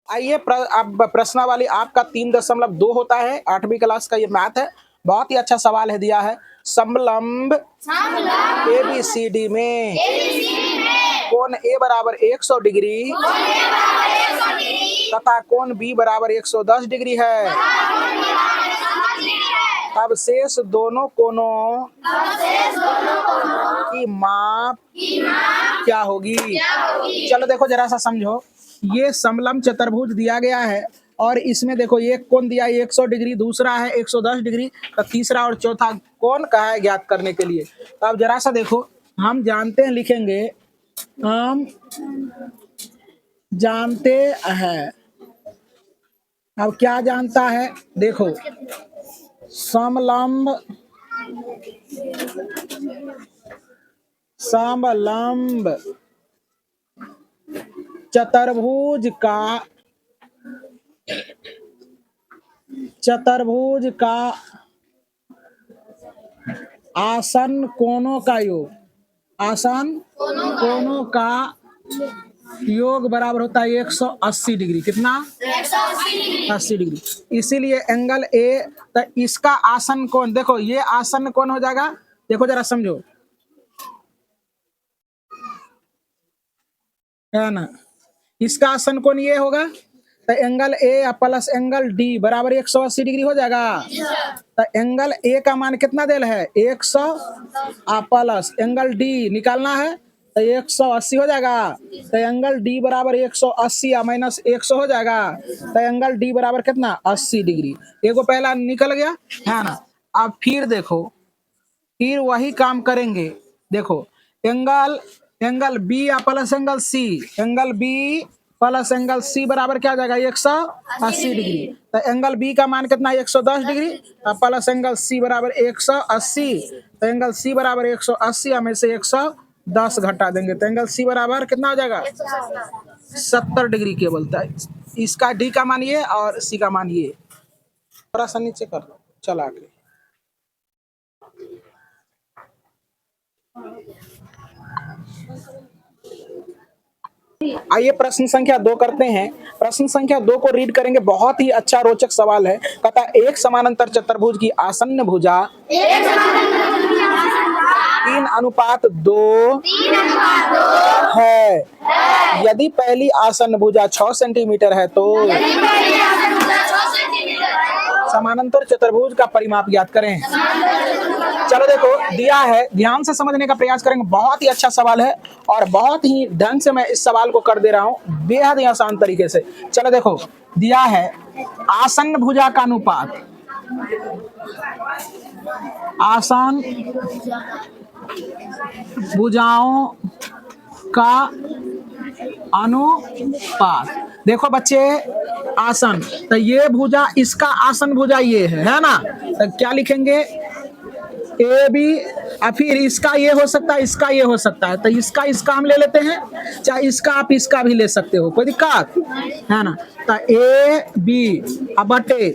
आइए अब प्रश्नावली आपका 3.2 होता है, 8वीं क्लास का ये मैथ है। बहुत ही अच्छा सवाल है दिया है। समलंब ABCD में कोण A बराबर 100 डिग्री तथा कोण B बराबर 110 डिग्री है। अब शेष दोनों कोणों की माप क्या होगी? चलो देखो जरा सा समझो। ये समलंब चतुर्भुज दिया गया है और इसमें देखो एक कोण दिया है 100 डिग्री, दूसरा है 110 डिग्री, तो तीसरा और चौथा कोण का है ज्ञात करने के लिए। तो अब जरा सा देखो, हम जानते हैं, लिखेंगे हम जानते हैं। अब क्या जानता है देखो, समलंब चतुर्भुज का आसन कोणों का योग, आसन कोणों का योग बराबर होता है 180 डिग्री। कितना? 180 डिग्री। इसीलिए एंगल ए, तो इसका आसन कोण देखो, ये आसन कोण हो जाएगा। देखो जरा समझो, है ना, इसका आसन कोण ये होगा, तो angle A plus angle D बराबर 180 डिग्री हो जाएगा। तो एंगल ए का मान कितना देल है? 100 प्लस एंगल डी निकालना है तो 180 हो जाएगा। तो एंगल डी बराबर 180 माइनस 100 हो जाएगा। तो एंगल डी बराबर कितना? 80 डिग्री। एगो पहला निकल गया, है ना। अब फिर देखो, फिर वही काम करेंगे। देखो angle B plus angle C, angle B plus angle C बराबर क्या आ जाएगा? 180 डिग्री। तो एंगल बी का मान कितना? 110 डिग्री प्लस एंगल सी बराबर 180। तो एंगल सी बराबर 180 में से 110 घटा देंगे तो एंगल सी बराबर कितना हो जाएगा? 70 डिग्री के बोलता है। इसका डी का मान ये और सी का मान ये। थोड़ा सा नीचे कर दो चला के। आइए प्रश्न संख्या 2 करते हैं। प्रश्न संख्या 2 को रीड करेंगे। बहुत ही अच्छा रोचक सवाल है। कहता एक समानांतर चतुर्भुज की आसन्न भुजा 3:2 है। यदि पहली आसन्न भुजा 6 सेंटीमीटर है तो समानांतर चतुर्भुज का परिमाप ज्ञात करें। चलो देखो दिया है, ध्यान से समझने का प्रयास करेंगे। बहुत ही अच्छा सवाल है और बहुत ही ढंग से मैं इस सवाल को कर दे रहा हूं, बेहद ही आसान तरीके से। चलो देखो दिया है आसन्न भुजा का अनुपात, आसन भुजाओं का अनुपात। देखो बच्चे, आसन तो ये भुजा, इसका आसन भुजा ये है ना। तो क्या लिखेंगे? ए बी, फिर इसका ये हो सकता है, इसका ये हो सकता है। तो इसका हम ले लेते हैं, चाहे इसका आप इसका भी ले सकते हो, कोई दिक्कत है ना। तो ए बी अब बटे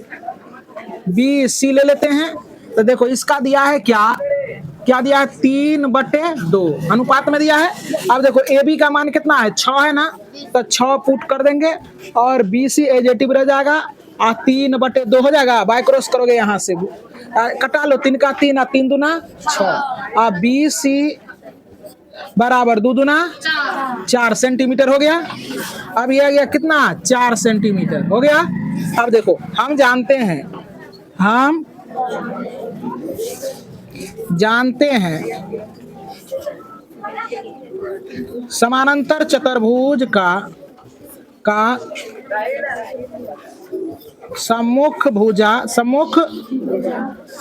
बी सी ले लेते हैं। तो देखो इसका दिया है क्या दिया है? 3/2 अनुपात में दिया है। अब देखो ए बी का मान कितना है? 6 है ना। तो 6 पुट कर देंगे और बी सी एजेटिव रह जाएगा और 3/2 हो जाएगा। बाय क्रॉस करोगे यहाँ से कटा लो, 3 का 3 और 3 दूना 6 और बी सी बराबर 2 दूना 4 सेंटीमीटर हो गया। अब ये आ गया कितना? 4 सेंटीमीटर हो गया। अब देखो हम जानते हैं समानांतर चतुर्भुज का सम्मुख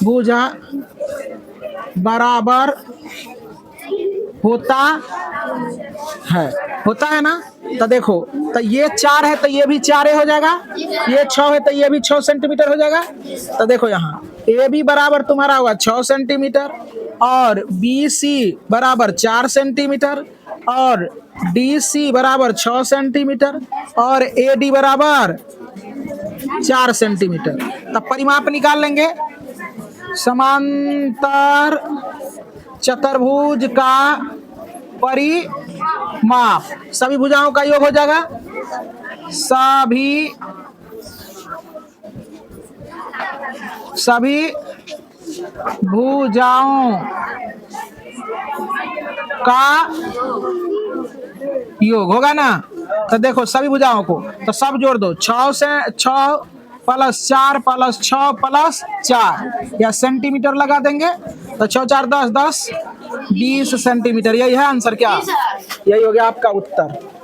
भुजा बराबर होता है ना। तो देखो, तो ये 4 है तो ये भी 4 हो जाएगा, ये 6 है तो ये भी 6 सेंटीमीटर हो जाएगा। तो देखो यहाँ ए बी बराबर तुम्हारा हुआ 6 सेंटीमीटर और बी सी बराबर 4 सेंटीमीटर और डी सी बराबर 6 सेंटीमीटर और ए डी बराबर 4 सेंटीमीटर। तब परिमाप निकाल लेंगे। समांतर चतुर्भुज का परिमाप, सभी भुजाओं का योग हो जाएगा सभी भुजाओं का योग होगा ना। तो देखो सभी भुजाओं को तो सब जोड़ दो, 6 से 6 प्लस 4 प्लस 6 प्लस 4 या सेंटीमीटर लगा देंगे तो 6 4 10 10 20 सेंटीमीटर। यही है आंसर क्या? यही हो गया आपका उत्तर।